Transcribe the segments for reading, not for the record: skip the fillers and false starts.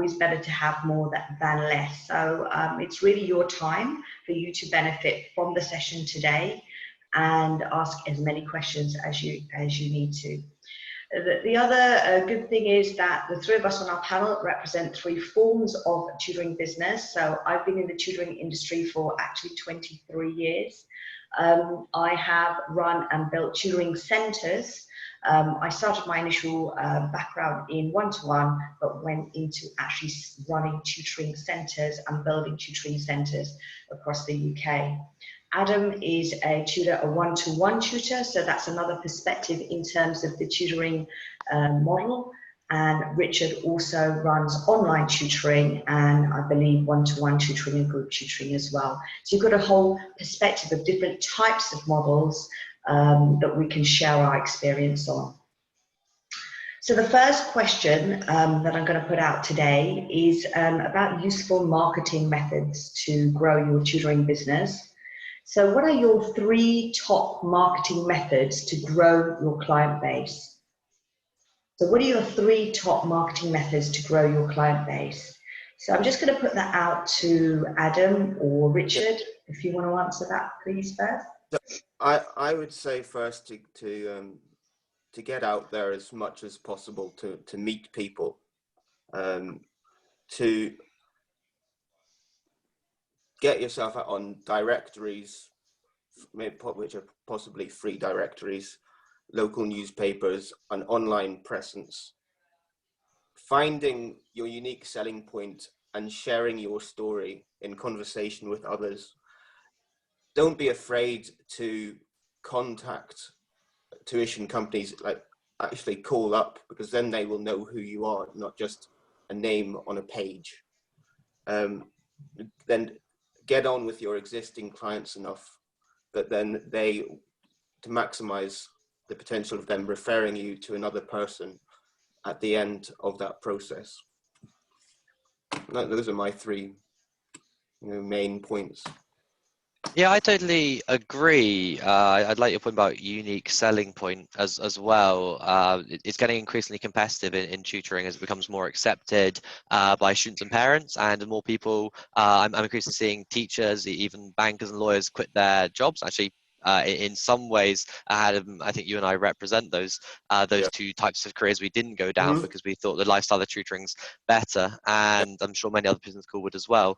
always better to have more than less. So it's really your time for you to benefit from the session today and ask as many questions as you need to. The other good thing is that the three of us on our panel represent three forms of tutoring business. So I've been in the tutoring industry for actually 23 years. I have run and built tutoring centres. I started my initial background in one-to-one, but went into actually running tutoring centres and building tutoring centres across the UK. Adam is a tutor, a one-to-one tutor, so that's another perspective in terms of the tutoring model. And Richard also runs online tutoring and I believe one-to-one tutoring and group tutoring as well. So you've got a whole perspective of different types of models that we can share our experience on. So the first question that I'm going to put out today is about useful marketing methods to grow your tutoring business. So what are your three top marketing methods to grow your client base? So what are your three top marketing methods to grow your client base? So I'm just going to put that out to Adam or Richard, if you want to answer that, please, first. I would say first to get out there as much as possible, to meet people, to get yourself out on directories, which are possibly free directories, local newspapers, and online presence. Finding your unique selling point and sharing your story in conversation with others. Don't be afraid to contact tuition companies, like actually call up, because then they will know who you are, not just a name on a page. Then get on with your existing clients enough that then to maximize the potential of them referring you to another person at the end of that process. Those are my three main points. Yeah, I totally agree. I'd like your point about unique selling point as well. It's getting increasingly competitive in tutoring as it becomes more accepted by students and parents, and more people. I'm increasingly seeing teachers, even bankers and lawyers, quit their jobs. Actually, in some ways, I think you and I represent those two types of careers we didn't go down because we thought the lifestyle of tutoring's better, and I'm sure many other business school would as well.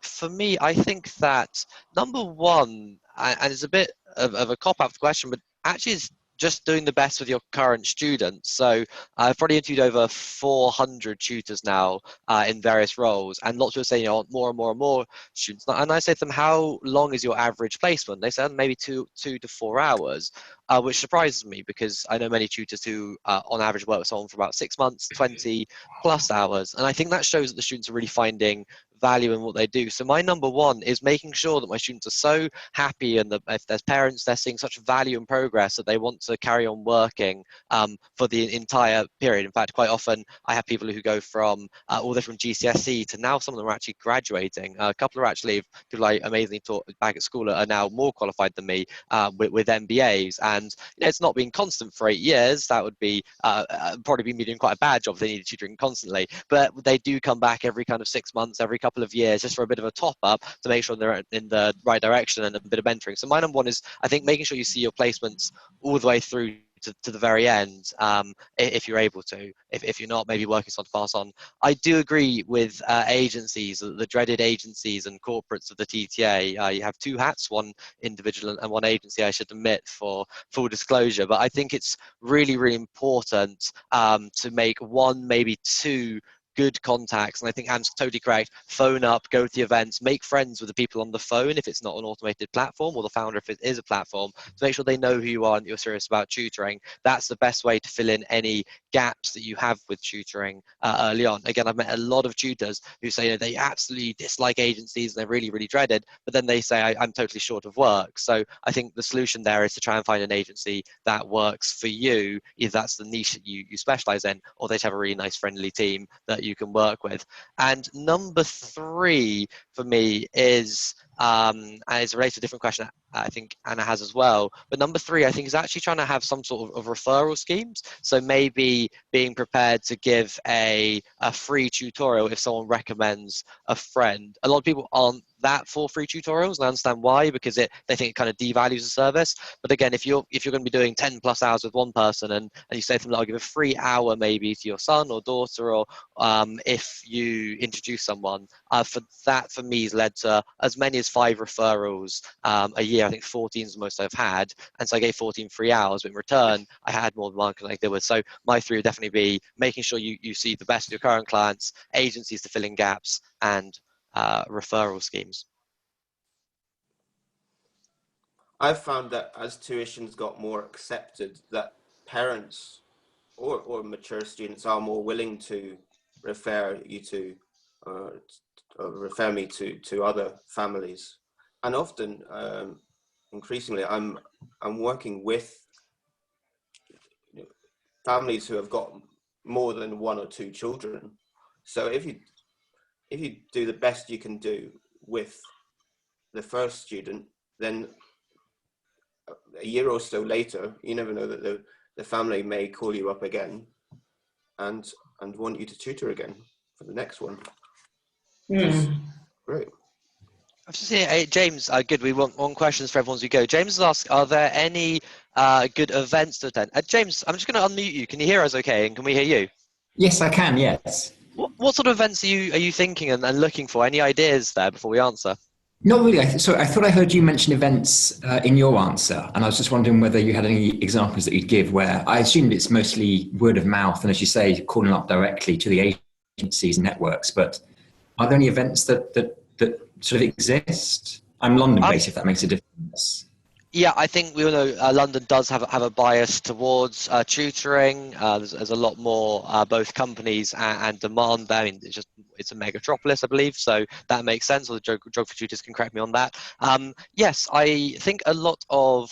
For me, I think that number one, and it's a bit of a cop-out question, but actually it's just doing the best with your current students. So I've probably interviewed over 400 tutors now in various roles, and lots of people say, more and more and more students. And I say to them, how long is your average placement? They said maybe two to 4 hours, which surprises me because I know many tutors who on average work with someone for about 6 months, 20 plus hours. And I think that shows that the students are really finding value in what they do. So my number one is making sure that my students are so happy, and that if there's parents, they're seeing such value and progress that they want to carry on working for the entire period. In fact, quite often I have people who go from all the way from GCSE to now some of them are actually graduating. A couple are actually, people I amazingly taught back at school are now more qualified than me with MBAs. And it's not been constant for 8 years. That would be probably be doing quite a bad job if they needed tutoring constantly. But they do come back every kind of 6 months, every couple of years, just for a bit of a top up to make sure they're in the right direction and a bit of mentoring. So my number one is, I think, making sure you see your placements all the way through to the very end, if you're able to. If you're not, maybe working on to pass on. I do agree with agencies, the dreaded agencies and corporates of the TTA. You have two hats, one individual and one agency, I should admit, for full disclosure. But I think it's really, really important to make one, maybe two good contacts. And I think Anne's totally correct. Phone up, go to the events, make friends with the people on the phone if it's not an automated platform, or the founder if it is a platform, to make sure they know who you are and you're serious about tutoring. That's the best way to fill in any gaps that you have with tutoring early on. Again, I've met a lot of tutors who say they absolutely dislike agencies and they're really, really dreaded, but then they say, I'm totally short of work. So I think the solution there is to try and find an agency that works for you, if that's the niche that you specialize in, or they have a really nice friendly team that you can work with. And number three, for me is, and it's related to a different question I think Anna has as well. But number 3, I think, is actually trying to have some sort of referral schemes. So maybe being prepared to give a free tutorial if someone recommends a friend. A lot of people aren't that for free tutorials, and I understand why, because they think it kind of devalues the service. But again, if you're going to be doing 10 plus hours with one person, and you say to them, I'll give a free hour maybe to your son or daughter, or if you introduce someone, for me has led to as many as 5 referrals a year. I think 14 is the most I've had, and so I gave 14 free hours, but in return I had more than one I deal with. So my 3 would definitely be making sure you see the best of your current clients, agencies to fill in gaps, and referral schemes. I've found that as tuition's got more accepted, that parents or mature students are more willing to refer you to refer me to other families. And often, increasingly, I'm working with families who have got more than 1 or 2 children. So if you do the best you can do with the first student, then a year or so later, you never know that the family may call you up again and want you to tutor again for the next one. Great. I've just seen James. Good. We want 1 questions for everyone as we go. James has asked, are there any good events to attend? James, I'm just going to unmute you. Can you hear us okay? And can we hear you? Yes, I can, yes. What sort of events are you thinking and looking for? Any ideas there before we answer? Not really. So I thought I heard you mention events in your answer, and I was just wondering whether you had any examples that you'd give where I assumed it's mostly word of mouth, and as you say, calling up directly to the agencies and networks. But are there any events that sort of exist? I'm London-based, if that makes a difference. Yeah, I think we all know London does have a bias towards tutoring. There's a lot more both companies and demand there. I mean, it's a megatropolis, I believe, so that makes sense. Or the geography tutors can correct me on that. Yes, I think a lot of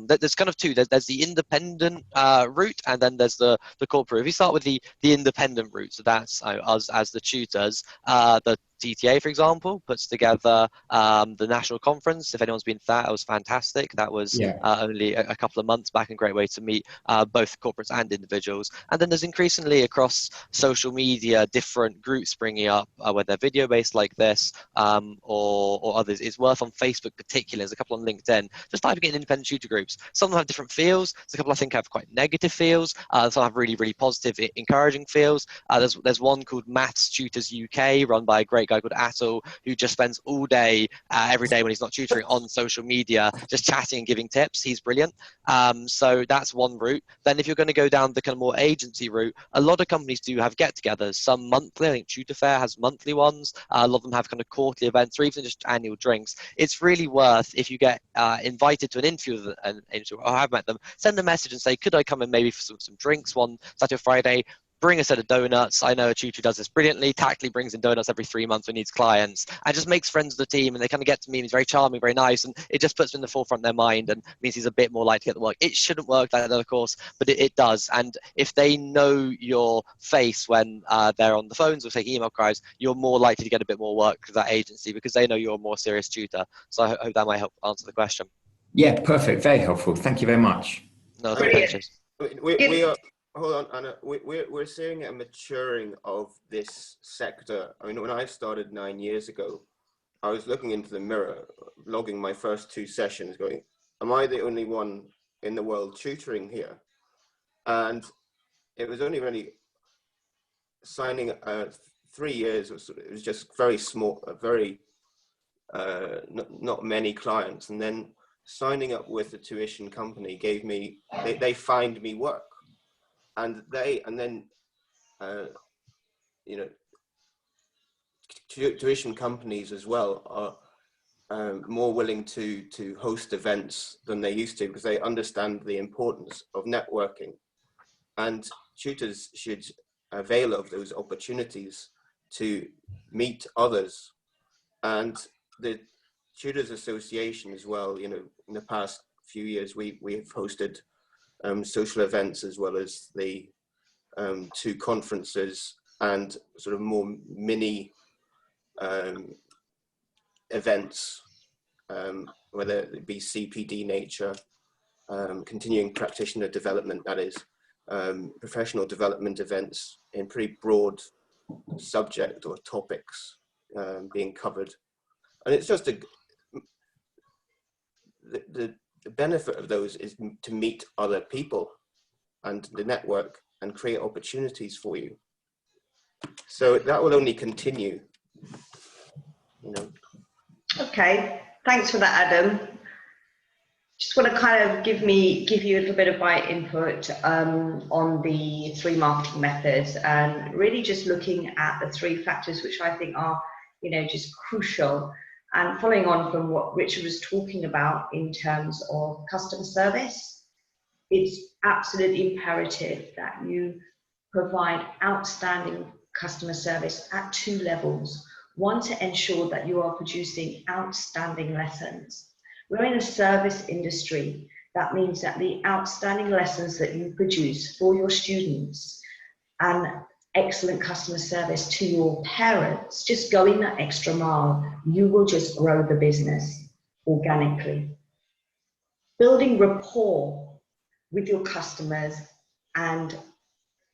there's kind of 2. There's the independent route, and then there's the corporate. If we start with the independent route, so that's us as the tutors. The TTA, for example, puts together the national conference. If anyone's been to that, it was fantastic. That was only a couple of months back, and a great way to meet both corporates and individuals. And then there's increasingly across social media different groups bringing up, whether they're video based like this or others. It's worth on Facebook particularly. There's a couple on LinkedIn. Just typing in independent tutor groups. Some of them have different feels. There's a couple I think have quite negative feels. Some have really, really positive, encouraging feels. There's one called Maths Tutors UK, run by a great guy called Atul, who just spends all day, every day when he's not tutoring, on social media, just chatting and giving tips. He's brilliant. So that's one route. Then if you're going to go down the kind of more agency route, a lot of companies do have get-togethers, some monthly. I think Tutor Fair has monthly ones. A lot of them have kind of quarterly events or even just annual drinks. It's really worth, if you get invited to an interview with an agency or have met them, send a message and say, could I come in maybe for some drinks one Saturday or Friday? Bring a set of donuts. I know a tutor does this brilliantly, tactfully brings in donuts every 3 months when he needs clients, and just makes friends with the team, and they kind of get to meet him. He's very charming, very nice, and it just puts him in the forefront of their mind and means he's a bit more likely to get the work. It shouldn't work like that, of course, but it does. And if they know your face when they're on the phones or taking email inquiries, you're more likely to get a bit more work with that agency because they know you're a more serious tutor. So I hope that might help answer the question. Yeah, perfect. Very helpful. Thank you very much. No, thanks. We are. Hold on, Anna. We're seeing a maturing of this sector. I mean, when I started 9 years ago, I was looking into the mirror, logging my first 2 sessions, going, "Am I the only one in the world tutoring here?" And it was only really signing 3 years. It was just very small, very not many clients, and then signing up with the tuition company gave me. They find me work. And then you know, tuition companies as well are more willing to host events than they used to because they understand the importance of networking, and tutors should avail of those opportunities to meet others. And the Tutors Association as well, you know, in the past few years we have hosted social events as well as the 2 conferences and sort of more mini events, whether it be CPD nature, continuing practitioner development, that is, professional development events in pretty broad subject or topics being covered. And it's just the benefit of those is to meet other people and the network and create opportunities for you. So that will only continue, you know. Okay, thanks for that, Adam. Just want to kind of give you a little bit of my input on the 3 marketing methods, and really just looking at the 3 factors which I think are, you know, just crucial. And following on from what Richard was talking about in terms of customer service, it's absolutely imperative that you provide outstanding customer service at 2 levels. One, to ensure that you are producing outstanding lessons. We're in a service industry. That means that the outstanding lessons that you produce for your students and excellent customer service to your parents, just going that extra mile, you will just grow the business organically. Building rapport with your customers, and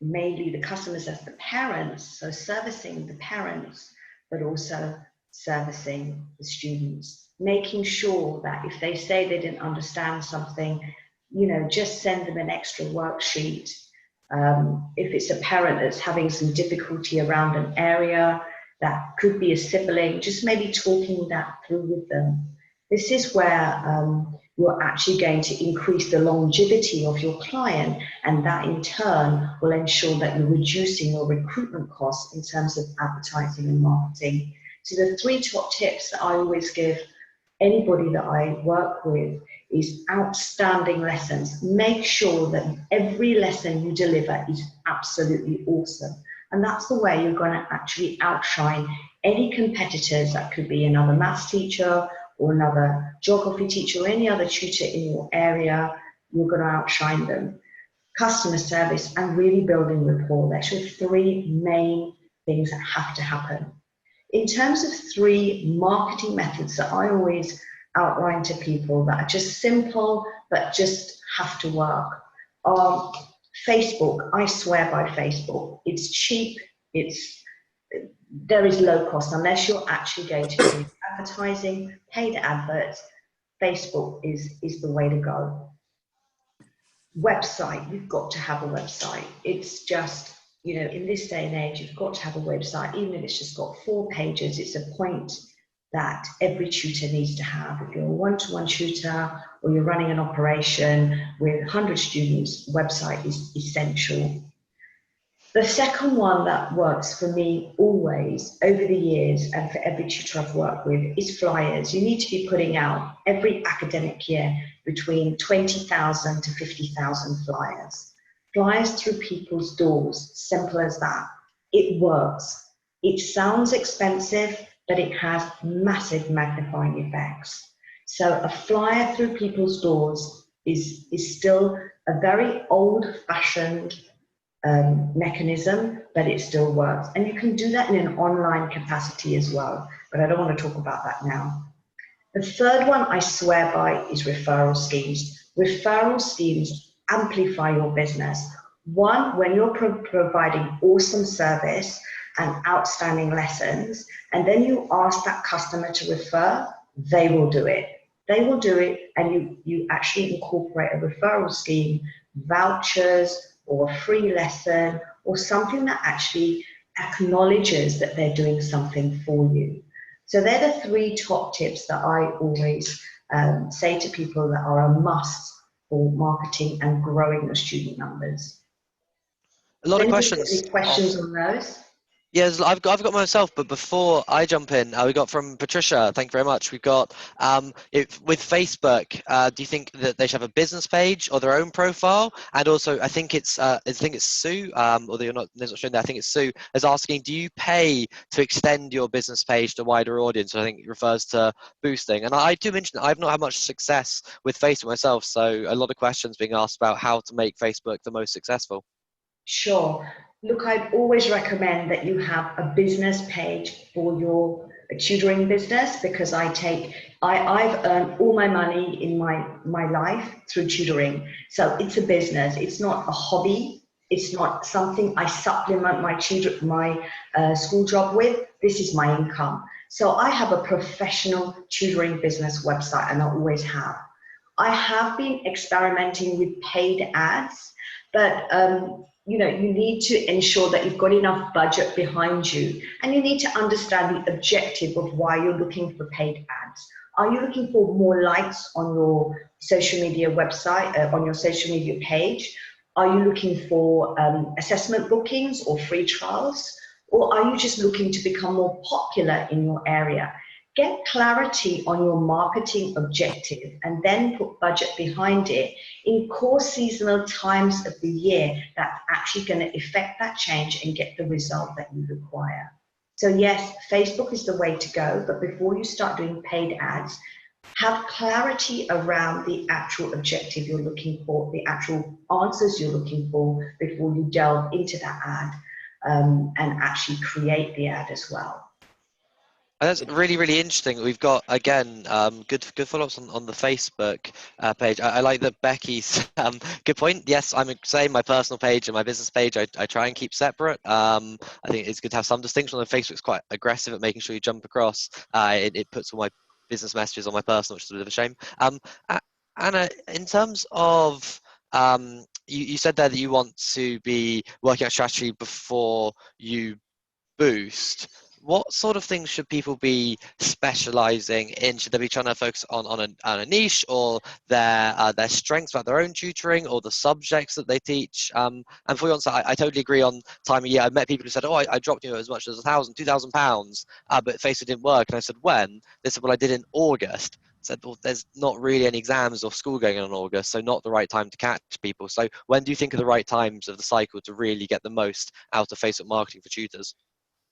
mainly the customers as the parents, so servicing the parents, but also servicing the students, making sure that if they say they didn't understand something, you know, just send them an extra worksheet. If it's a parent that's having some difficulty around an area, that could be a sibling, just maybe talking that through with them. This is where you're actually going to increase the longevity of your client, and that in turn will ensure that you're reducing your recruitment costs in terms of advertising and marketing. So the 3 top tips that I always give anybody that I work with is outstanding lessons. Make sure that every lesson you deliver is absolutely awesome. And that's the way you're going to actually outshine any competitors. That could be another maths teacher or another geography teacher or any other tutor in your area. You're going to outshine them. Customer service and really building rapport. That's your 3 main things that have to happen. In terms of 3 marketing methods that I always outline to people that are just simple but just have to work are Facebook. I swear by Facebook. It's cheap, there is low cost unless you're actually going to do advertising, paid adverts. Facebook is the way to go. Website, you've got to have a website. It's just, you know, in this day and age, you've got to have a website, even if it's just got 4 pages. It's a point that every tutor needs to have. If you're a one-to-one tutor or you're running an operation with 100 students, website is essential. The second one that works for me always over the years and for every tutor I've worked with is flyers. You need to be putting out every academic year between 20,000 to 50,000 flyers. Flyers through people's doors, simple as that. It works. It sounds expensive, but it has massive magnifying effects. So a flyer through people's doors is still a very old-fashioned mechanism, but it still works. And you can do that in an online capacity as well, but I don't want to talk about that now. The third one I swear by is referral schemes. Referral schemes amplify your business. One, when you're providing awesome service and outstanding lessons, and then you ask that customer to refer, they will do it. They will do it, and you actually incorporate a referral scheme, vouchers, or a free lesson, or something that actually acknowledges that they're doing something for you. So they're the 3 top tips that I always say to people that are a must for marketing and growing your student numbers. A lot of Anybody questions. got any questions on those? Yes, I've got myself, but before I jump in, we got from Patricia. Thank you very much. We've got with Facebook. Do you think that they should have a business page or their own profile? And also, I think it's Sue. Although you're not showing that, I think it's Sue is asking, do you pay to extend your business page to a wider audience? I think it refers to boosting. And I do mention I've not had much success with Facebook myself, so a lot of questions being asked about how to make Facebook the most successful. Sure. Look, I'd always recommend that you have a business page for your a tutoring business because I've earned all my money in my life through tutoring. So it's a business. It's not a hobby. It's not something I supplement my school job with. This is my income. So I have a professional tutoring business website, and I always have. I have been experimenting with paid ads, but you need to ensure that you've got enough budget behind you, and you need to understand the objective of why you're looking for paid ads. Are you looking for more likes on your social media website, on your social media page? Are you looking for assessment bookings or free trials? Or are you just looking to become more popular in your area? Get clarity on your marketing objective and then put budget behind it in core seasonal times of the year that's actually going to affect that change and get the result that you require. So yes, Facebook is the way to go, but before you start doing paid ads, have clarity around the actual objective you're looking for, the actual answers you're looking for before you delve into that ad and actually create the ad as well. And that's really, really interesting. We've got, again, good follow-ups on the Facebook page. I like that Becky's good point. Yes, I'm saying my personal page and my business page, I try and keep separate. I think it's good to have some distinction. Although Facebook's quite aggressive at making sure you jump across. It puts all my business messages on my personal, which is a bit of a shame. Anna, in terms of, you said there that you want to be working on strategy before you boost. What sort of things should people be specializing in? Should they be trying to focus on a niche, or their strengths about their own tutoring, or the subjects that they teach? And for your answer, I totally agree on time of year. I've met people who said, oh, I dropped as much as £1,000, £2,000, but Facebook didn't work. And I said, when? They said, well, I did in August. I said, well, there's not really any exams or school going on in August, so not the right time to catch people. So when do you think are the right times of the cycle to really get the most out of Facebook marketing for tutors?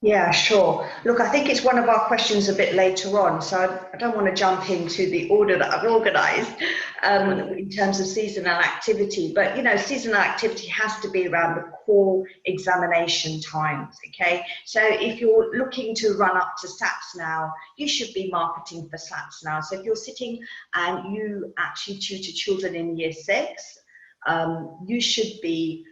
Yeah, sure. Look, I think it's one of our questions a bit later on, so I don't want to jump into the order that I've organised in terms of seasonal activity. But, seasonal activity has to be around the core examination times, okay? So if you're looking to run up to SATs now, you should be marketing for SATs now. So if you're sitting and you actually tutor children in year 6, you should be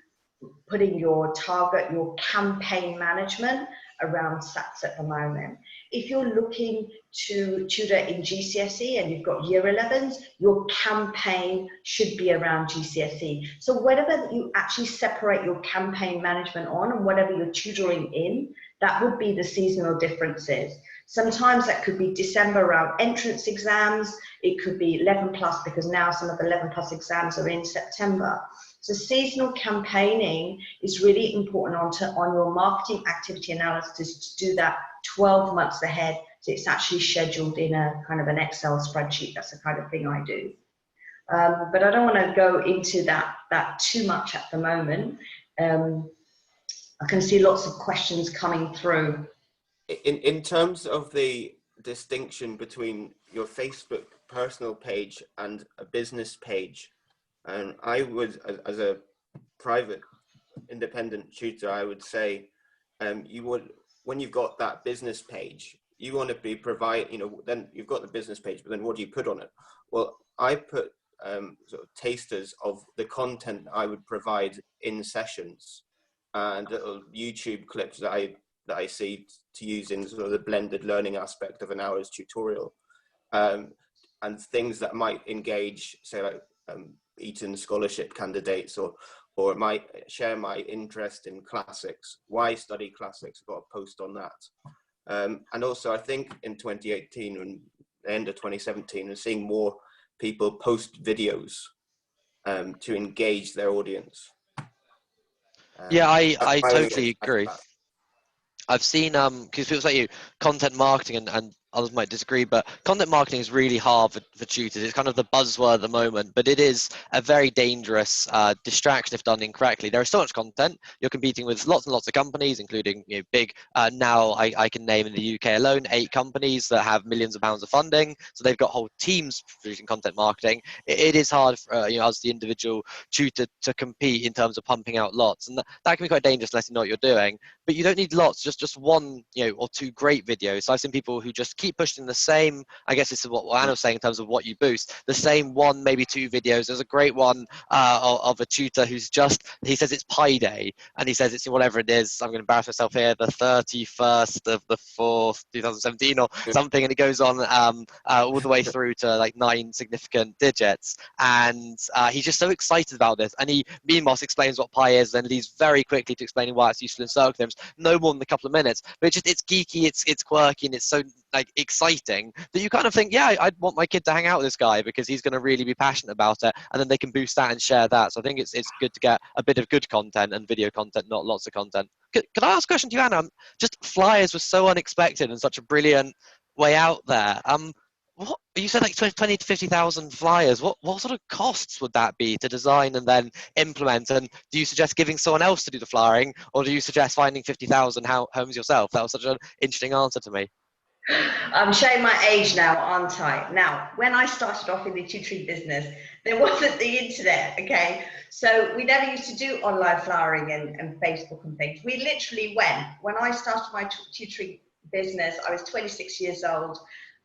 putting your target, your campaign management around SATs at the moment. If you're looking to tutor in GCSE and you've got year 11s, your campaign should be around GCSE. So whatever you actually separate your campaign management on and whatever you're tutoring in, that would be the seasonal differences. Sometimes that could be December around entrance exams. It could be 11 plus because now some of the 11 plus exams are in September. So seasonal campaigning is really important on your marketing activity analysis to do that 12 months ahead. So it's actually scheduled in a kind of an Excel spreadsheet. That's the kind of thing I do. But I don't want to go into that too much at the moment. I can see lots of questions coming through. In terms of the distinction between your Facebook personal page and a business page, and I would, as a private independent tutor, I would say, when you've got that business page, you want to be then you've got the business page, but then what do you put on it? Well, I put sort of tasters of the content I would provide in sessions, and little YouTube clips that I see to use in sort of the blended learning aspect of an hour's tutorial, and things that might engage, say, like Eton scholarship candidates, or it might share my interest in classics. Why study classics? I've got a post on that. And also, I think in 2018 and the end of 2017, we're seeing more people post videos to engage their audience. Yeah, I totally agree. I've seen because people say content marketing and others might disagree, but content marketing is really hard for tutors. It's kind of the buzzword at the moment, but it is a very dangerous distraction if done incorrectly. There is so much content. You're competing with lots and lots of companies, including big, now I can name in the UK alone 8 companies that have millions of pounds of funding. So they've got whole teams producing content marketing. It is hard for as the individual tutor to compete in terms of pumping out lots, and that can be quite dangerous unless you know what you're doing. But you don't need lots, just one, or 2 great videos. So I've seen people who just keep pushing the same, I guess this is what Anna was saying in terms of what you boost, the same 1, maybe 2 videos. There's a great one of a tutor who's he says it's Pi Day, and he says it's whatever it is, I'm going to embarrass myself here, the 31st of the 4th, 2017 or something, and it goes on all the way through to like 9 significant digits. And he's just so excited about this. And he meanwhile explains what pi is, then leads very quickly to explaining why it's useful in circle theorems, no more than a couple of minutes. But it's geeky, it's quirky, and it's so like exciting that you kind of think, yeah, I'd want my kid to hang out with this guy because he's going to really be passionate about it, and then they can boost that and share that. So I think it's good to get a bit of good content and video content, not lots of content. Could I ask a question to you, Anna? Just flyers were so unexpected and such a brilliant way out there. What you said, like 20 to 50,000 flyers. What sort of costs would that be to design and then implement? And do you suggest giving someone else to do the flyering, or do you suggest finding 50,000 homes yourself? That was such an interesting answer to me. I'm showing my age now, aren't I? Now, when I started off in the tutoring business, there wasn't the internet, okay? So we never used to do online flyering and Facebook and things. We literally went, when I started my tutoring business, I was 26 years old,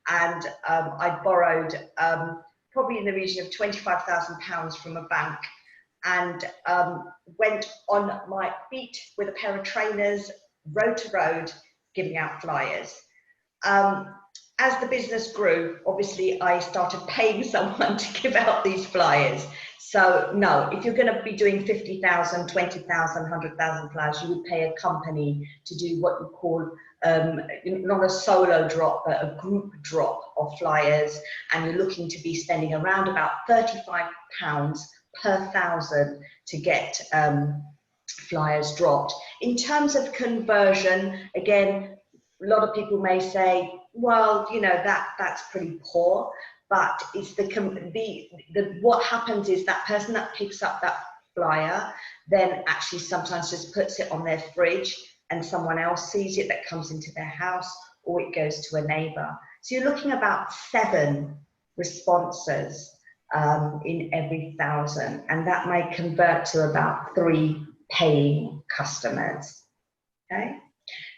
and I borrowed probably in the region of £25,000 from a bank, and went on my feet with a pair of trainers, road to road, giving out flyers. As the business grew, obviously I started paying someone to give out these flyers. So no, if you're going to be doing 50,000, 20,000, 100,000 flyers, you would pay a company to do what you call not a solo drop, but a group drop of flyers, and you're looking to be spending around about £35 per 1,000 to get flyers dropped. In terms of conversion, again, a lot of people may say, well, that's pretty poor, but it's what happens is that person that picks up that flyer then actually sometimes just puts it on their fridge, and someone else sees it that comes into their house, or it goes to a neighbor. So you're looking about 7 responses in every 1,000, and that may convert to about 3 paying customers. Okay.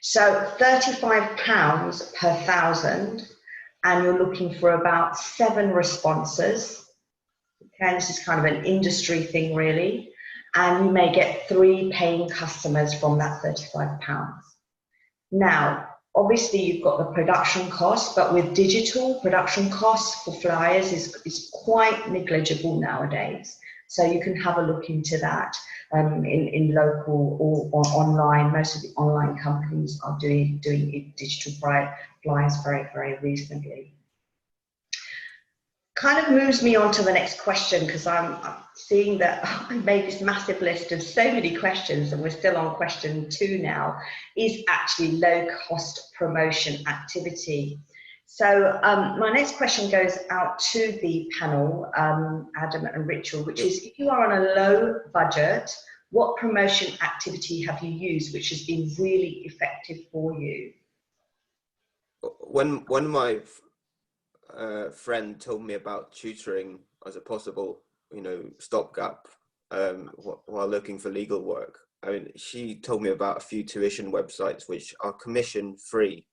So £35 per 1,000, and you're looking for about 7 responses. Okay, this is kind of an industry thing, really. And you may get 3 paying customers from that £35. Now, obviously you've got the production costs, but with digital, production costs for flyers is quite negligible nowadays. So you can have a look into that in local or online. Most of the online companies are doing digital flyers very, very reasonably. Kind of moves me on to the next question, because I'm seeing that I made this massive list of so many questions, and we're still on question 2 now, is actually low cost promotion activity. So my next question goes out to the panel, Adam and Richard, which is, if you are on a low budget, what promotion activity have you used which has been really effective for you? When my friend told me about tutoring as a possible, stopgap while looking for legal work, I mean, she told me about a few tuition websites which are commission free.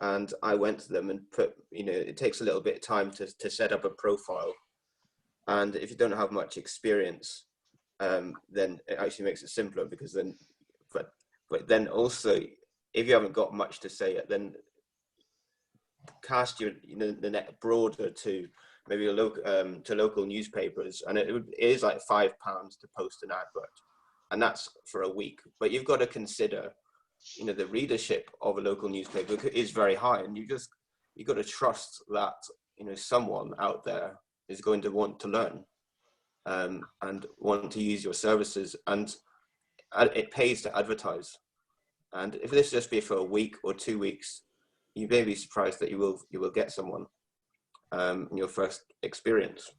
And I went to them and put, it takes a little bit of time to set up a profile. And if you don't have much experience, then it actually makes it simpler, because then, but then also, if you haven't got much to say, then cast the net broader to maybe to local newspapers. And it is like £5 to post an advert, and that's for a week. But you've got to consider, the readership of a local newspaper is very high, and you've got to trust that someone out there is going to want to learn and want to use your services, and it pays to advertise. And if this just be for a week or 2 weeks, you may be surprised that you will get someone in your first experience,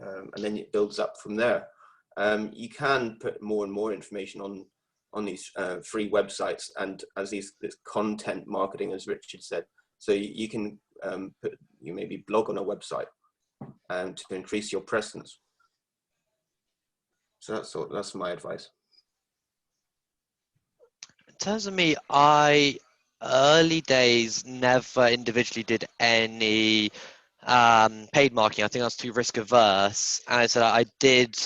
and then it builds up from there. You can put more and more information on these free websites, and as this content marketing, as Richard said. So you can maybe blog on a website to increase your presence. So that's my advice. In terms of me, early days never individually did any paid marketing. I think I was too risk averse, and I said I did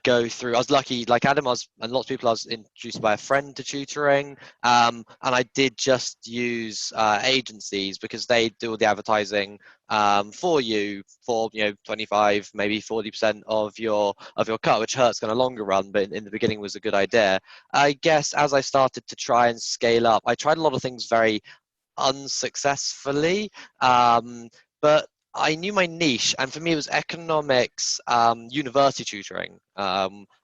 go through. I was lucky, like Adam, and lots of people. I was introduced by a friend to tutoring, and I did just use agencies because they do all the advertising for you for 25, maybe 40% of your cut, which hurts in a longer run, but in the beginning was a good idea. I guess as I started to try and scale up, I tried a lot of things very unsuccessfully, but I knew my niche, and for me it was economics, university tutoring,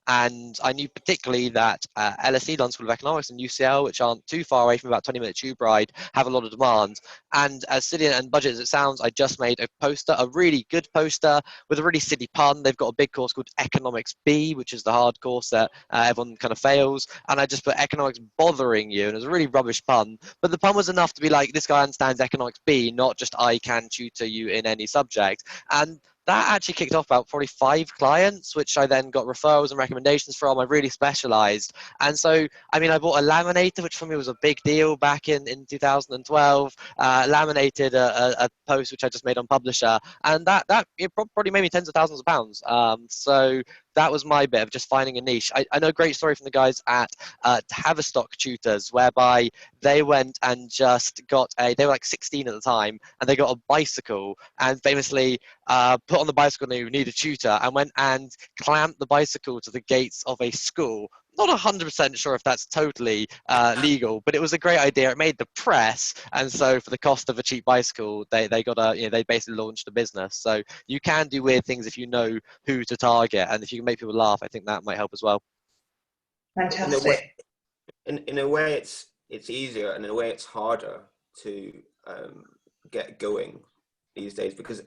and I knew particularly that LSE, London School of Economics, and UCL, which aren't too far away from about 20-minute tube ride, have a lot of demand. And as silly and budget as it sounds, I just made a poster, a really good poster with a really silly pun. They've got a big course called Economics B, which is the hard course that everyone kind of fails, and I just put economics bothering you, and it was a really rubbish pun, but the pun was enough to be like, this guy understands economics B, not just I can tutor you in any subject. And that actually kicked off about probably 5 clients, which I then got referrals and recommendations from. I really specialized. And so, I mean, I bought a laminator, which for me was a big deal back in 2012, laminated a post, which I just made on Publisher. And that it probably made me tens of thousands of pounds. So that was my bit of just finding a niche. I know a great story from the guys at Tavistock Tutors, whereby they went and just got they were like 16 at the time, and they got a bicycle, and famously put on the bicycle and they need a tutor, and went and clamped the bicycle to the gates of a school. Not 100% sure if that's totally legal, but it was a great idea. It made the press, and so for the cost of a cheap bicycle, they got they basically launched a business. So you can do weird things if you know who to target, and if you can make people laugh, I think that might help as well. Fantastic. In a way, it's easier, and in a way, it's harder to get going these days, because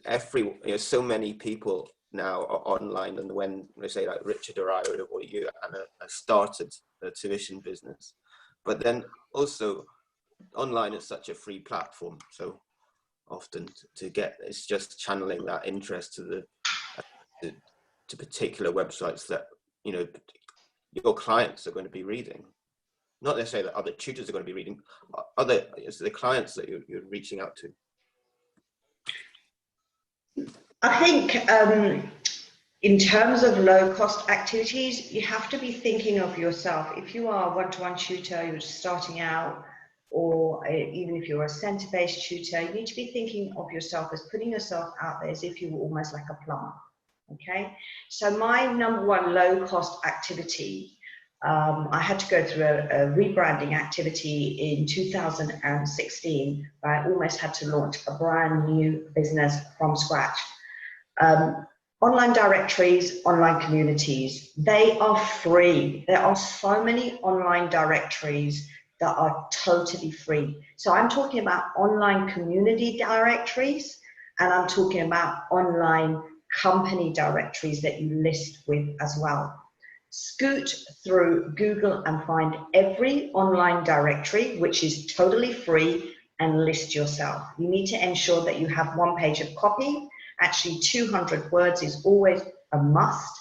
so many people now are online, and when they say like Richard or I or you started a tuition business, but then also online is such a free platform, so often to get, it's just channeling that interest to particular websites that your clients are going to be reading, not necessarily that other tutors are going to be reading, it's the clients that you're reaching out to. I think in terms of low-cost activities, you have to be thinking of yourself. If you are a one-to-one tutor, you're just starting out, or even if you're a centre-based tutor, you need to be thinking of yourself as putting yourself out there as if you were almost like a plumber, okay? So my number one low-cost activity, I had to go through a rebranding activity in 2016, where I almost had to launch a brand new business from scratch. Online directories, online communities, they are free. There are so many online directories that are totally free. So I'm talking about online community directories, and I'm talking about online company directories that you list with as well. Scoot through Google and find every online directory, which is totally free, and list yourself. You need to ensure that you have 1 page of copy. Actually, 200 words is always a must,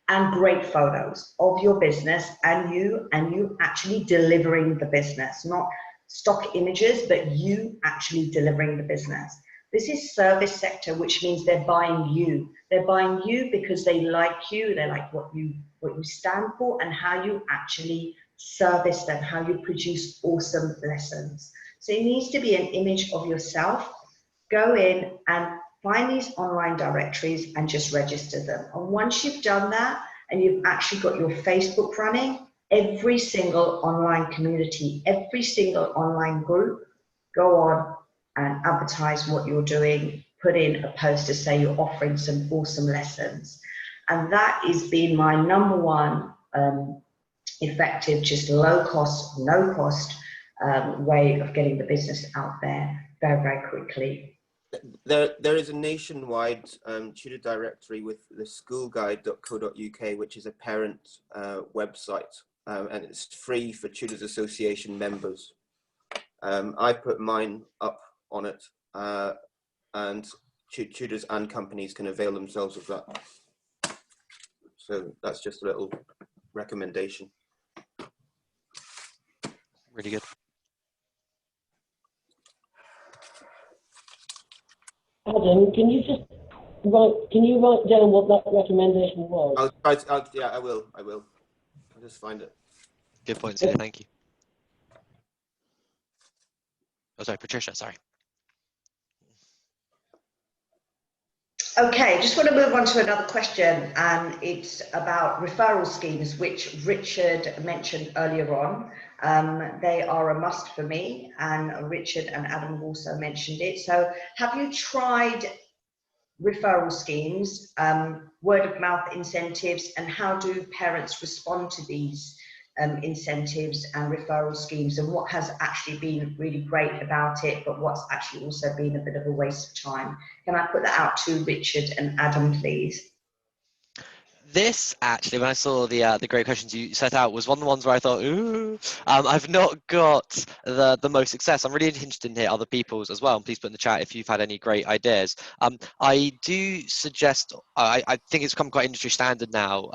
and great photos of your business and you actually delivering the business, not stock images, but you actually delivering the business. This is service sector, which means they're buying you. They're buying you because they like you, they like what you stand for, and how you actually service them, how you produce awesome lessons. So it needs to be an image of yourself. Go in and find these online directories and just register them. And once you've done that and you've actually got your Facebook running, every single online community, every single online group, go on and advertise what you're doing, put in a post to say you're offering some awesome lessons. And that has been my number one effective, just low cost, no cost way of getting the business out there very, very quickly. There is a nationwide tutor directory with the schoolguide.co.uk, which is a parent website, and it's free for Tutors Association members. I put mine up on it, and tutors and companies can avail themselves of that. So that's just a little recommendation. Really good. Adam, can you write down what that recommendation was? Yeah, I will. I'll just find it. Good points here. Thank you. Oh, sorry, Patricia. Sorry. Okay, just want to move on to another question, and it's about referral schemes, which Richard mentioned earlier on. They are a must for me, and Richard and Adam have also mentioned it. So have you tried referral schemes, word of mouth incentives, and how do parents respond to these incentives and referral schemes, and what has actually been really great about it, but what's actually also been a bit of a waste of time? Can I put that out to Richard and Adam, please? This actually, when I saw the great questions you set out, was one of the ones where I thought, ooh, I've not got the most success. I'm really interested in hear other people's as well. And please put in the chat if you've had any great ideas. I do suggest, I think it's become quite industry standard now,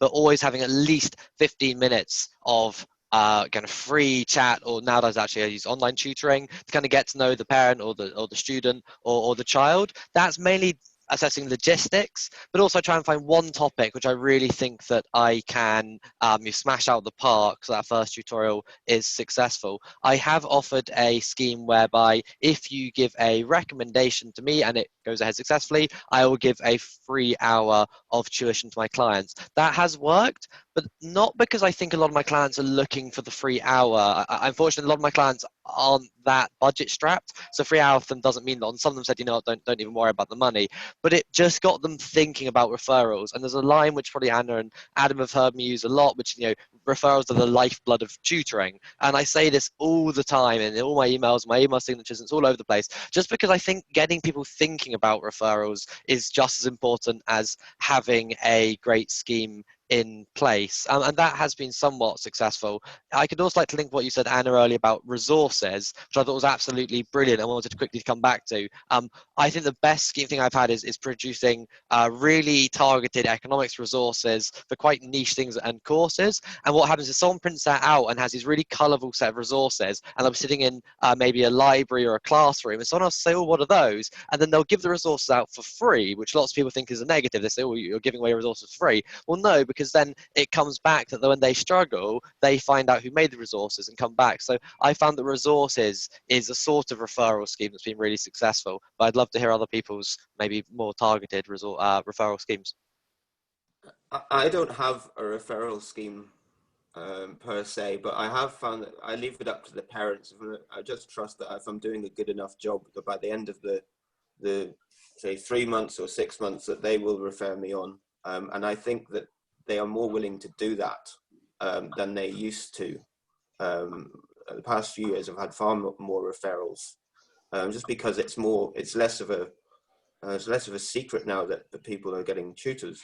but always having at least 15 minutes of kind of free chat, or nowadays actually I use online tutoring to kind of get to know the parent or the student or the child. That's mainly assessing logistics, but also try and find one topic which I really think that I can you smash out the park so that first tutorial is successful. I have offered a scheme whereby if you give a recommendation to me and it goes ahead successfully, I will give a free hour of tuition to my clients. That has worked, but not because I think a lot of my clients are looking for the free hour. Unfortunately, a lot of my clients aren't that budget strapped, so free hour for them doesn't mean that. Some of them said, you know, don't even worry about the money, but it just got them thinking about referrals. And there's a line which probably Anna and Adam have heard me use a lot, which, you know, referrals are the lifeblood of tutoring. And I say this all the time in all my emails, my email signatures, it's all over the place, just because I think getting people thinking about referrals is just as important as having a great scheme in place, and that has been somewhat successful. I could also like to link what you said, Anna, earlier about resources, which I thought was absolutely brilliant. I wanted to quickly come back to. I think the best scheme thing I've had is producing really targeted economics resources for quite niche things and courses. And what happens is someone prints that out and has these really colourful set of resources, and I'm sitting in maybe a library or a classroom, and someone else will say, oh, what are those? And then they'll give the resources out for free, which lots of people think is a negative. They say, oh, you're giving away resources for free. Well, no, because then it comes back that when they struggle, they find out who made the resources and come back. So I found that resources is a sort of referral scheme that's been really successful, but I'd love to hear other people's maybe more targeted referral schemes. I don't have a referral scheme per se, but I have found that I leave it up to the parents. I just trust that if I'm doing a good enough job, that by the end of the say 3 months or 6 months, that they will refer me on. And I think that they are more willing to do that than they used to. The past few years, I've had far more referrals, just because it's less of a secret now that the people are getting tutors,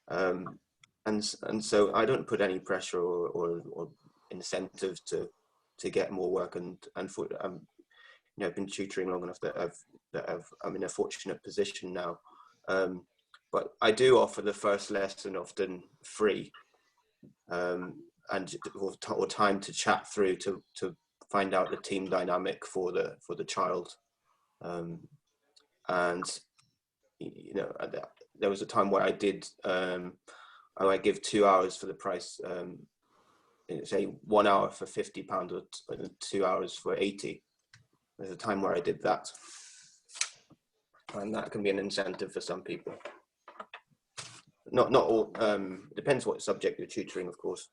and so I don't put any pressure or incentive to get more work, and for you know, I've been tutoring long enough that I'm in a fortunate position now. But I do offer the first lesson often free, or time to chat through to find out the team dynamic for the child. And you know, there was a time where I did I give 2 hours for the price, say 1 hour for £50 or 2 hours for 80. There's a time where I did that, and that can be an incentive for some people. Not all, depends what subject you're tutoring, of course,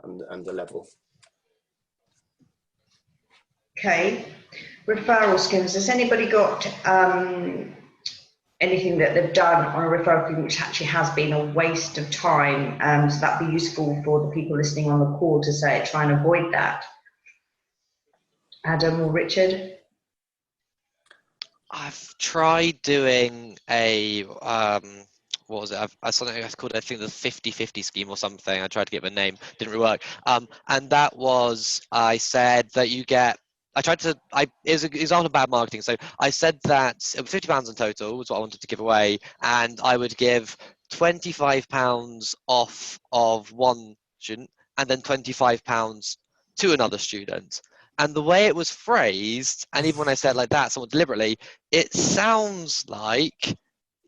and the level. Okay, referral schemes. Has anybody got anything that they've done on a referral scheme which actually has been a waste of time? So that'd be useful for the people listening on the call to say, try and avoid that. Adam or Richard? I've tried doing a what was it? Something I called, I think, the 50-50 scheme or something. I tried to get the name, didn't really work. And that was, I said that you get. I tried to. It was an example of bad marketing. So I said that it was £50 in total was what I wanted to give away, and I would give £25 off of one student, and then £25 to another student. And the way it was phrased, and even when I said it like that, somewhat deliberately, it sounds like,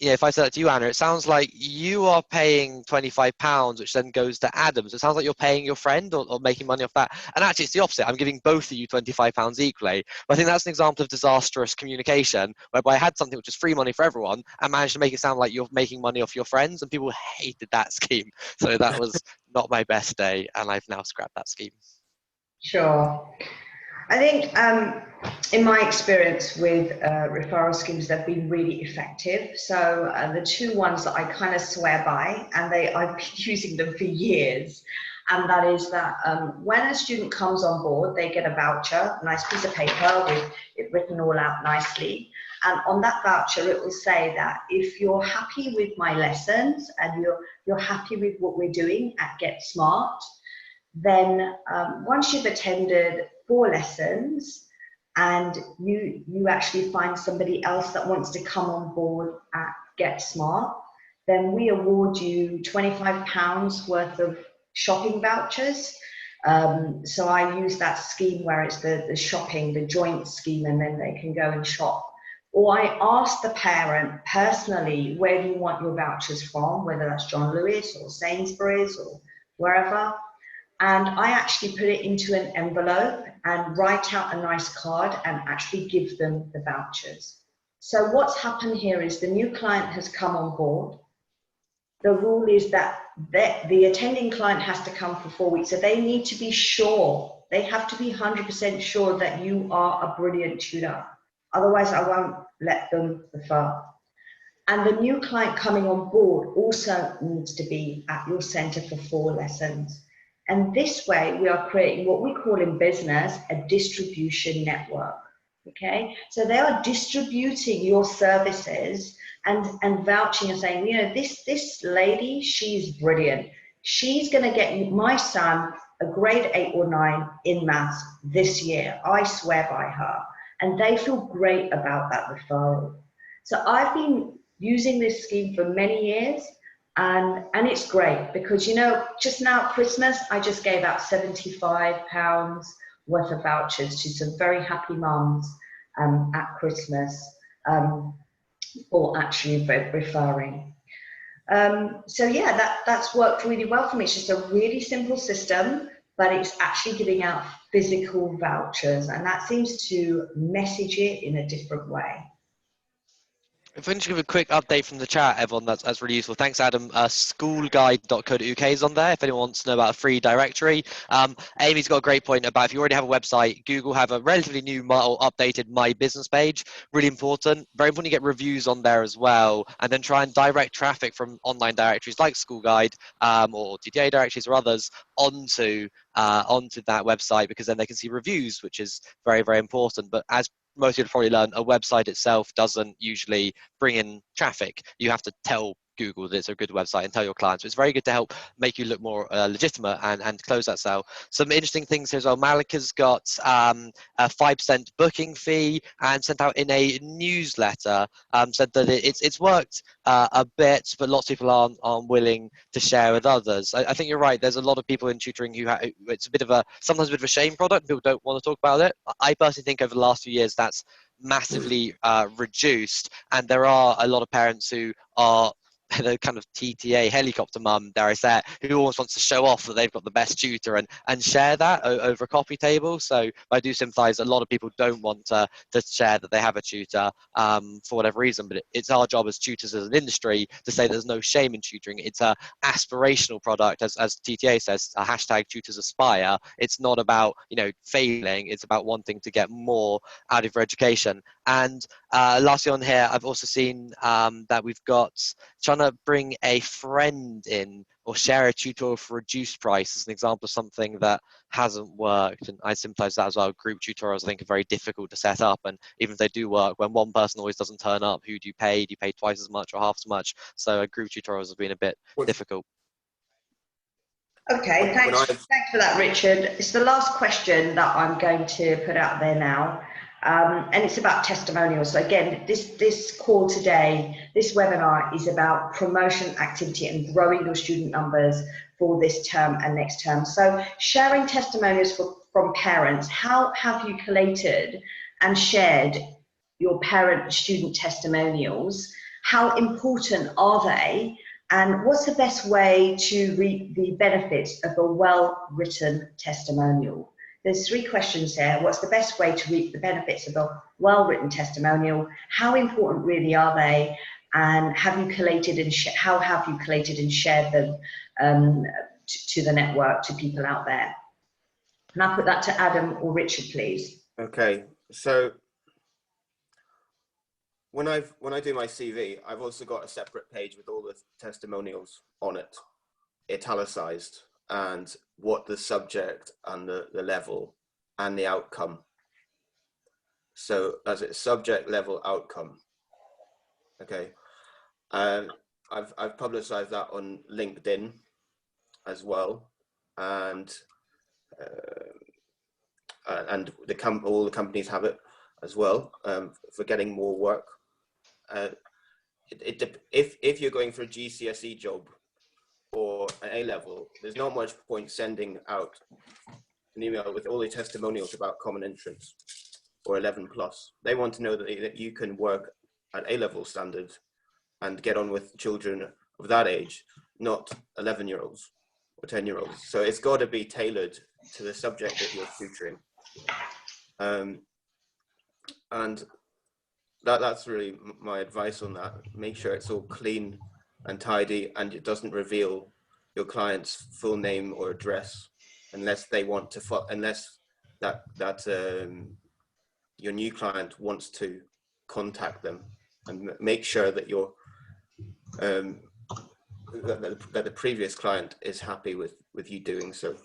if I said that to you, Anna, it sounds like you are paying £25, which then goes to Adam. So it sounds like you're paying your friend or making money off that. And actually, it's the opposite. I'm giving both of you £25 equally. But I think that's an example of disastrous communication, whereby I had something which is free money for everyone and managed to make it sound like you're making money off your friends, and people hated that scheme. So that was not my best day, and I've now scrapped that scheme. Sure. I think in my experience with referral schemes, they've been really effective. So the two ones that I kind of swear by, and I've been using them for years, and that is that when a student comes on board, they get a voucher, a nice piece of paper with it written all out nicely. And on that voucher, it will say that if you're happy with my lessons and you're happy with what we're doing at Get Smart, then once you've attended 4 lessons and you actually find somebody else that wants to come on board at Get Smart, then we award you £25 worth of shopping vouchers. So I use that scheme where it's the shopping, the joint scheme, and then they can go and shop. Or I ask the parent personally, where do you want your vouchers from, whether that's John Lewis or Sainsbury's or wherever. And I actually put it into an envelope and write out a nice card and actually give them the vouchers. So what's happened here is the new client has come on board. The rule is that the attending client has to come for 4 weeks. So they need to be sure, they have to be 100% sure that you are a brilliant tutor. Otherwise, I won't let them refer. And the new client coming on board also needs to be at your center for 4 lessons. And this way, we are creating what we call in business a distribution network. Okay, so they are distributing your services and vouching and saying, this lady, she's brilliant. She's going to get my son a grade 8 or 9 in maths this year. I swear by her. And they feel great about that referral. So I've been using this scheme for many years. And it's great because, just now at Christmas, I just gave out £75 worth of vouchers to some very happy mums at Christmas, or actually referring. So yeah, that's worked really well for me. It's just a really simple system, but it's actually giving out physical vouchers, and that seems to message it in a different way. If we can just give a quick update from the chat, everyone, that's really useful. Thanks, Adam. Schoolguide.co.uk is on there if anyone wants to know about a free directory. Amy's got a great point about if you already have a website, Google have a relatively new or updated My Business page. Really important. Very important you get reviews on there as well, and then try and direct traffic from online directories like School Guide or TTA directories or others onto that website, because then they can see reviews, which is very, very important. But as most people probably learn, a website itself doesn't usually bring in traffic. You have to tell Google that it's a good website and tell your clients. So it's very good to help make you look more legitimate and close that sale. Some interesting things here as well. Malika's got a 5% booking fee and sent out in a newsletter. Said that it's worked a bit, but lots of people aren't willing to share with others. I think you're right. There's a lot of people in tutoring who it's sometimes a bit of a shame product. People don't want to talk about it. I personally think over the last few years that's massively reduced, and there are a lot of parents who are the kind of TTA helicopter mum, dare I say it, who always wants to show off that they've got the best tutor and share that over a coffee table. So I do sympathise. A lot of people don't want to share that they have a tutor for whatever reason, but it's our job as tutors as an industry to say there's no shame in tutoring. It's a aspirational product, as TTA says, a hashtag tutors aspire. It's not about failing. It's about wanting to get more out of your education. And lastly on here, I've also seen that we've got trying to bring a friend in or share a tutor for reduced price as an example of something that hasn't worked. And I sympathize that as well. Group tutorials, I think, are very difficult to set up. And even if they do work, when one person always doesn't turn up, who do you pay? Do you pay twice as much or half as much? So group tutorials have been a bit difficult. Okay, thanks for that, Richard. It's the last question that I'm going to put out there now, and it's about testimonials. So again, this call today, this webinar is about promotion activity and growing your student numbers for this term and next term. So sharing testimonials from parents, how have you collated and shared your parent-student testimonials? How important are they? And what's the best way to reap the benefits of a well-written testimonial? There's 3 questions there. What's the best way to reap the benefits of a well-written testimonial? How important really are they? And have you collated and how have you collated and shared them to the network, to people out there? And I'll put that to Adam or Richard, please. Okay, so when I do my CV, I've also got a separate page with all the testimonials on it, italicized, and what the subject and the level and the outcome. So as it's subject, level, outcome. Okay, I've publicized that on LinkedIn as well, and all the companies have it as well for getting more work. If you're going for a GCSE job or an A-level, there's not much point sending out an email with all the testimonials about common entrance or 11+. They want to know that you can work at A-level standard and get on with children of that age, not 11-year-olds or 10-year-olds. So it's got to be tailored to the subject that you're tutoring. And that's really my advice on that. Make sure it's all clean and tidy, and it doesn't reveal your client's full name or address unless they want to, unless your new client wants to contact them, and make sure that that the previous client is happy with you doing so.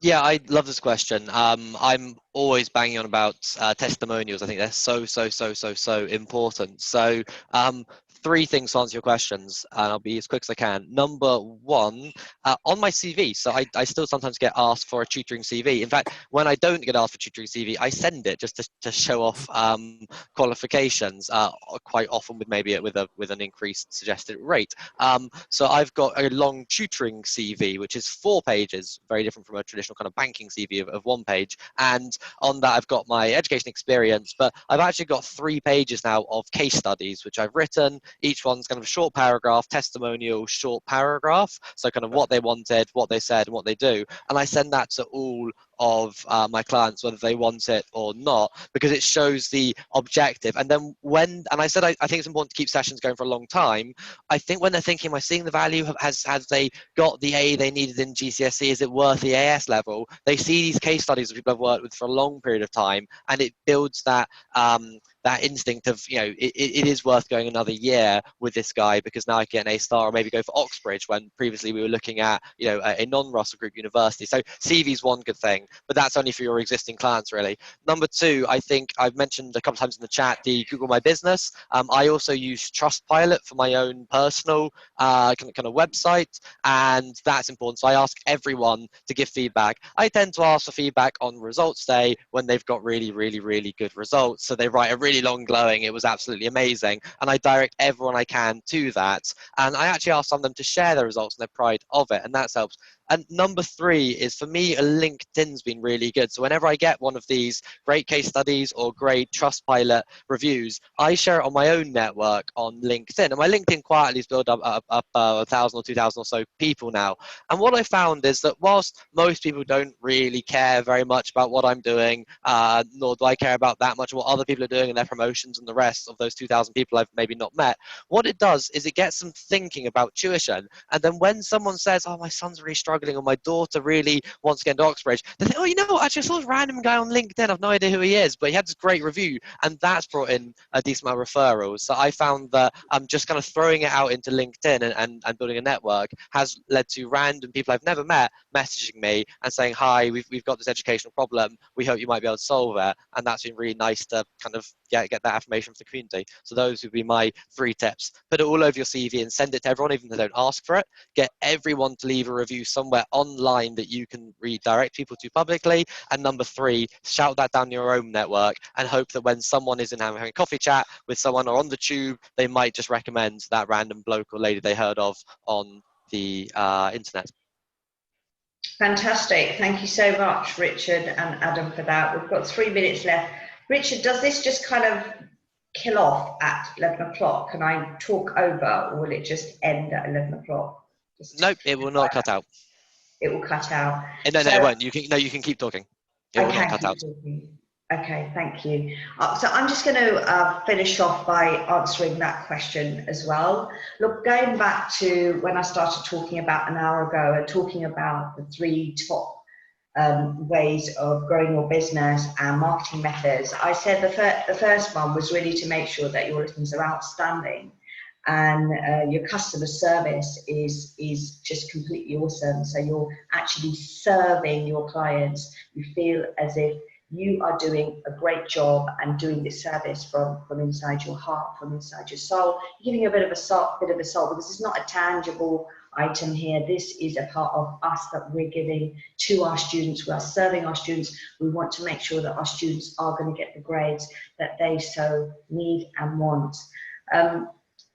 Yeah, I love this question. I'm always banging on about testimonials. I think they're so important. So 3 things to answer your questions, and I'll be as quick as I can. Number 1, on my CV. So I still sometimes get asked for a tutoring CV. In fact, when I don't get asked for tutoring CV, I send it just to show off qualifications, quite often with maybe with an increased suggested rate. So I've got a long tutoring CV, which is 4 pages, very different from a traditional kind of banking CV of 1 page. And on that, I've got my education experience, but I've actually got 3 pages now of case studies, which I've written. Each one's kind of a short paragraph, testimonial, short paragraph. So kind of what they wanted, what they said, and what they do. And I send that to all of my clients, whether they want it or not, because it shows the objective. And then I said I think it's important to keep sessions going for a long time. I think when they're thinking, am I seeing the value? Has they got the A they needed in GCSE? Is it worth the AS level? They see these case studies of people I've worked with for a long period of time, and it builds that that instinct of, it is worth going another year with this guy because now I get an A star, or maybe go for Oxbridge when previously we were looking at, a non-Russell Group university. So CV's one good thing, but that's only for your existing clients, really. Number 2, I think I've mentioned a couple times in the chat, the Google My Business. I also use Trustpilot for my own personal kind of website, and that's important. So I ask everyone to give feedback. I tend to ask for feedback on results day when they've got really, really, really good results. So they write a really long glowing, it was absolutely amazing, and I direct everyone I can to that. And I actually ask some of them to share their results and their pride of it, and that helps. And number 3 is, for me, LinkedIn's been really good. So whenever I get one of these great case studies or great Trustpilot reviews, I share it on my own network on LinkedIn. And my LinkedIn quietly has built up 1,000 or 2,000 or so people now. And what I found is that whilst most people don't really care very much about what I'm doing, nor do I care about that much what other people are doing and their promotions and the rest of those 2,000 people I've maybe not met, what it does is it gets them thinking about tuition. And then when someone says, oh, my son's really struggling struggling, or my daughter really wants to get into Oxbridge, they think, oh, you know what, actually I saw this random guy on LinkedIn, I've no idea who he is, but he had this great review, and that's brought in a decent amount of referrals. So I found that just kind of throwing it out into LinkedIn and building a network has led to random people I've never met messaging me and saying, hi, we've got this educational problem, we hope you might be able to solve it. And that's been really nice to kind of get that affirmation from the community. So those would be my 3 tips. Put it all over your CV and send it to everyone, even if they don't ask for it. Get everyone to leave a review somewhere online that you can redirect people to publicly. And number 3, shout that down your own network and hope that when someone is in having a coffee chat with someone or on the tube, they might just recommend that random bloke or lady they heard of on the internet. Fantastic. Thank you so much, Richard and Adam, for that. We've got 3 minutes left. Richard, does this just kind of kill off at 11 o'clock? Can I talk over, or will it just end at 11 o'clock? Nope, it will not cut out. It will cut out. No, it won't. You can keep talking. It will not cut out. Okay, thank you. So I'm just going to finish off by answering that question as well. Look, going back to when I started talking about an hour ago, and talking about the 3 top ways of growing your business and marketing methods, I said the first one was really to make sure that your listings are outstanding and your customer service is just completely awesome. So you're actually serving your clients. You feel as if you are doing a great job and doing this service from inside your heart, from inside your soul. You're giving a bit of a soul, because it's not a tangible item here. This is a part of us that we're giving to our students. We are serving our students. We want to make sure that our students are going to get the grades that they so need and want.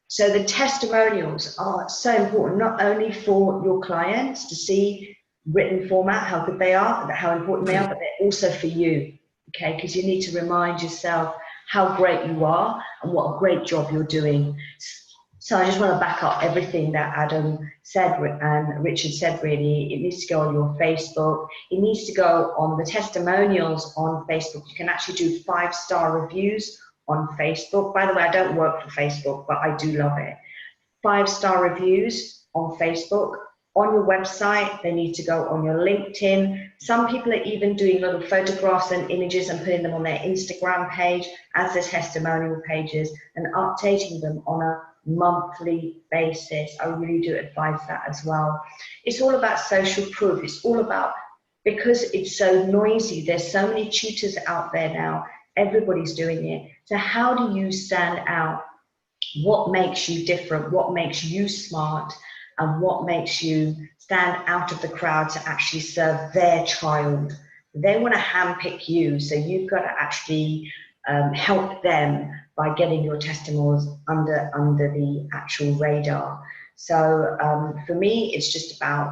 So the testimonials are so important, not only for your clients to see written format, how good they are, how important they are, but they're also for you, okay? Because you need to remind yourself how great you are and what a great job you're doing. So I just want to back up everything that Adam said and Richard said, really. It needs to go on your Facebook. It needs to go on the testimonials on Facebook. You can actually do 5-star reviews on Facebook. By the way, I don't work for Facebook, but I do love it. 5-star reviews on Facebook. On your website, they need to go on your LinkedIn. Some people are even doing little photographs and images and putting them on their Instagram page as their testimonial pages and updating them on a monthly basis. I really do advise that as well. It's all about social proof. It's all about, because it's so noisy, there's so many tutors out there now, everybody's doing it. So how do you stand out? What makes you different? What makes you smart? And what makes you stand out of the crowd to actually serve their child? They want to handpick you, so you've got to actually help them by getting your testimonials under the actual radar. So for me, it's just about